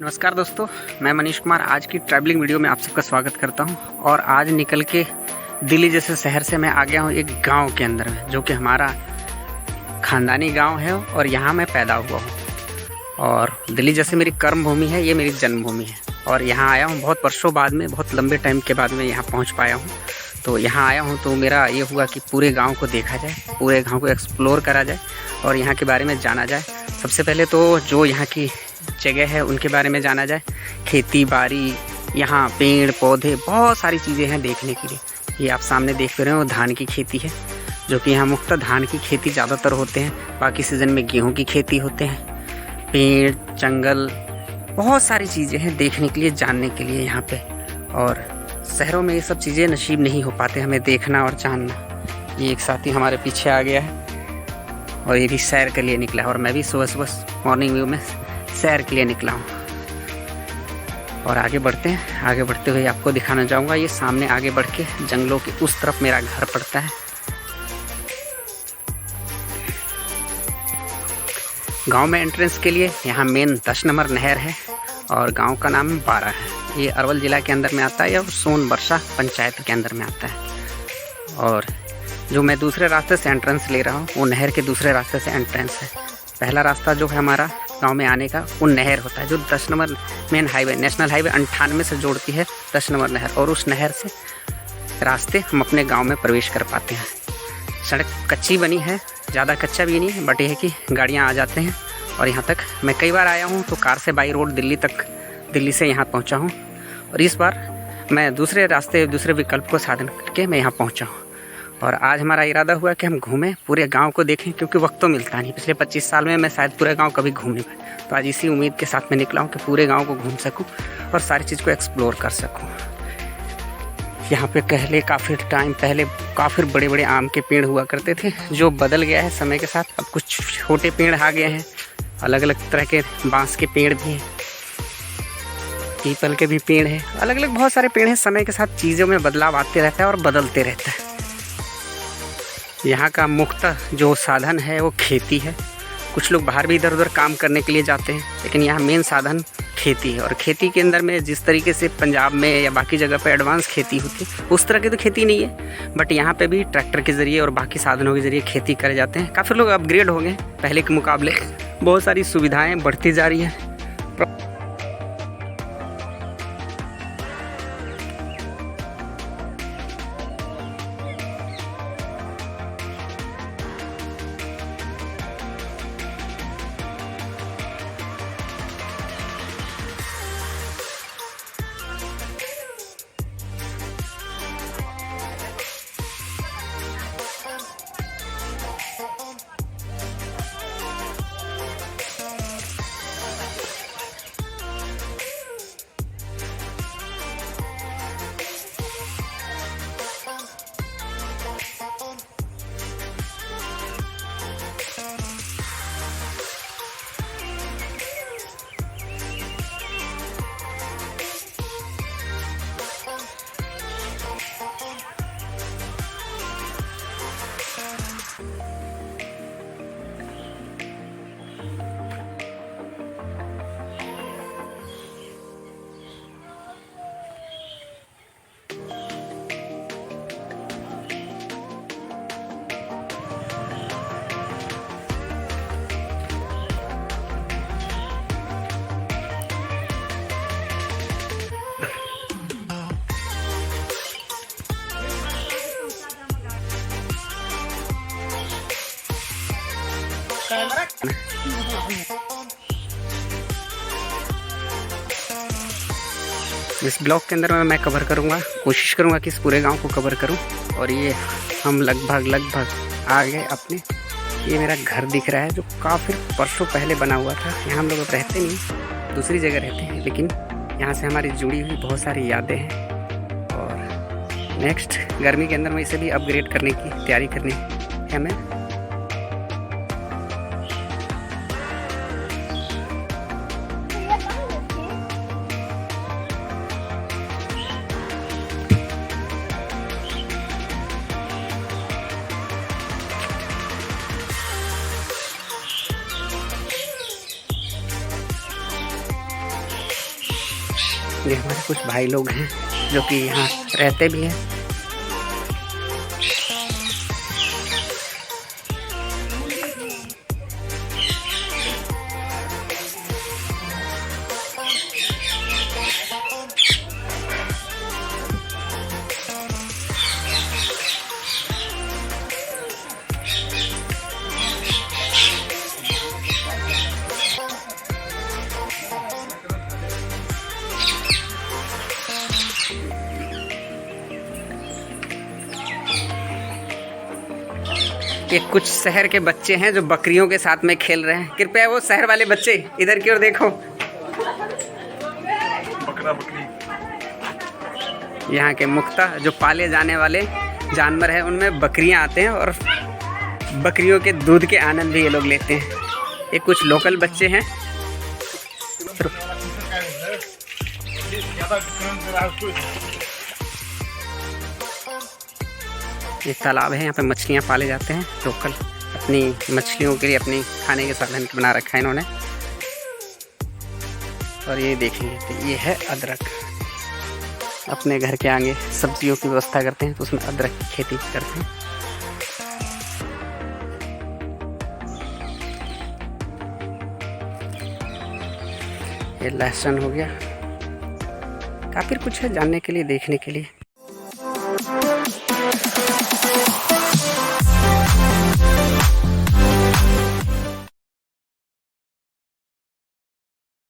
नमस्कार दोस्तों, मैं मनीष कुमार आज की ट्रैवलिंग वीडियो में आप सबका स्वागत करता हूं। और आज निकल के दिल्ली जैसे शहर से मैं आ गया हूं एक गांव के अंदर में, जो कि हमारा ख़ानदानी गांव है और यहां मैं पैदा हुआ हूं। और दिल्ली जैसे मेरी कर्म भूमि है, ये मेरी जन्मभूमि है। और यहाँ आया हूँ बहुत वर्षों बाद में, बहुत लंबे टाइम के बाद में यहाँ पहुँच पाया हूँ। तो यहाँ आया हूँ तो मेरा ये हुआ कि पूरे गाँव को देखा जाए, पूरे गाँव को एक्सप्लोर करा जाए और यहाँ के बारे में जाना जाए। सबसे पहले तो जो यहाँ की जगह है उनके बारे में जाना जाए। खेती बाड़ी, यहाँ पेड़ पौधे, बहुत सारी चीज़ें हैं देखने के लिए। ये आप सामने देख रहे हो धान की खेती है, जो कि यहाँ मुख्यतः धान की खेती ज़्यादातर होते हैं। बाकी सीज़न में गेहूँ की खेती होते हैं। पेड़, जंगल, बहुत सारी चीज़ें हैं देखने के लिए, जानने के लिए यहाँ पे। और शहरों में ये सब चीज़ें नसीब नहीं हो पाते हमें देखना और जानना। ये एक साथी हमारे पीछे आ गया है और ये भी सैर के लिए निकला है। और मैं भी सुबह सुबह मॉर्निंग व्यू में सैर के लिए निकला हूँ। और आगे बढ़ते हैं। आगे बढ़ते हुए आपको दिखाना चाहूँगा, ये सामने आगे बढ़ के जंगलों के उस तरफ मेरा घर पड़ता है। गांव में एंट्रेंस के लिए यहाँ मेन 10 नंबर नहर है और गांव का नाम बारा है। ये अरवल ज़िला के अंदर में आता है और सोनबरसा पंचायत के अंदर में आता है। और जो मैं दूसरे रास्ते से एंट्रेंस ले रहा हूँ वो नहर के दूसरे रास्ते से एंट्रेंस है। पहला रास्ता जो है हमारा गांव में आने का वो नहर होता है, जो 10 number main highway, national highway 98 से जोड़ती है 10 नंबर नहर। और उस नहर से रास्ते हम अपने गांव में प्रवेश कर पाते हैं। सड़क कच्ची बनी है, ज़्यादा कच्चा भी नहीं है, बट यह है कि गाड़ियाँ आ जाते हैं। और यहाँ तक मैं कई बार आया हूँ तो कार से बाई रोड दिल्ली से यहाँ पहुँचा हूँ। और इस बार मैं दूसरे रास्ते, दूसरे विकल्प को साधन करके मैं यहाँ पहुँचा हूँ। और आज हमारा इरादा हुआ कि हम घूमें, पूरे गांव को देखें, क्योंकि वक्त तो मिलता नहीं। पिछले 25 साल में मैं शायद पूरे गांव कभी घूम नहीं पाया। तो आज इसी उम्मीद के साथ मैं निकला हूं कि पूरे गांव को घूम सकूं और सारी चीज़ को एक्सप्लोर कर सकूं। यहाँ पे पहले काफ़ी टाइम पहले काफ़ी बड़े बड़े आम के पेड़ हुआ करते थे, जो बदल गया है समय के साथ। अब कुछ छोटे पेड़ आ गए हैं, अलग अलग तरह के बाँस के पेड़ भी हैं, पीपल के भी पेड़ हैं, अलग अलग बहुत सारे पेड़ हैं। समय के साथ चीज़ों में बदलाव आते रहता है और बदलते रहता है। यहाँ का मुख्य जो साधन है वो खेती है। कुछ लोग बाहर भी इधर उधर काम करने के लिए जाते हैं, लेकिन यहाँ मेन साधन खेती है। और खेती के अंदर में जिस तरीके से पंजाब में या बाकी जगह पे एडवांस खेती होती है, उस तरह की तो खेती नहीं है। बट यहाँ पे भी ट्रैक्टर के ज़रिए और बाकी साधनों के ज़रिए खेती करे जाते हैं। काफ़ी लोग अपग्रेड हो गए पहले के मुकाबले, बहुत सारी सुविधाएँ बढ़ती जा रही हैं। इस ब्लॉग के अंदर मैं कवर करूँगा, कोशिश करूँगा कि इस पूरे गांव को कवर करूँ। और ये हम लगभग आ गए अपने, ये मेरा घर दिख रहा है जो काफ़ी वर्षों पहले बना हुआ था। यहाँ हम लोग अब रहते नहीं, दूसरी जगह रहते हैं, लेकिन यहाँ से हमारी जुड़ी हुई बहुत सारी यादें हैं। और नेक्स्ट गर्मी के अंदर में इसे भी अपग्रेड करने की तैयारी करनी है हमें। ये हमारे कुछ भाई लोग हैं जो कि यहाँ रहते भी हैं। ये कुछ शहर के बच्चे हैं जो बकरियों के साथ में खेल रहे हैं। कृपया वो शहर वाले बच्चे इधर की ओर देखो। बकरा बकरी यहाँ के मुख्यतः जो पाले जाने वाले जानवर हैं उनमें बकरियाँ आते हैं और बकरियों के दूध के आनंद भी ये लोग लेते हैं। ये कुछ लोकल बच्चे हैं। ये तालाब है, यहाँ पे मछलियाँ पाले जाते हैं। लोकल अपनी मछलियों के लिए अपनी खाने के साधन बना रखा है इन्होंने। और ये देखेंगे तो ये है अदरक। अपने घर के आगे सब्जियों की व्यवस्था करते हैं तो उसमें अदरक की खेती करते हैं। ये लहसुन हो गया। काफ़ी कुछ है जानने के लिए, देखने के लिए।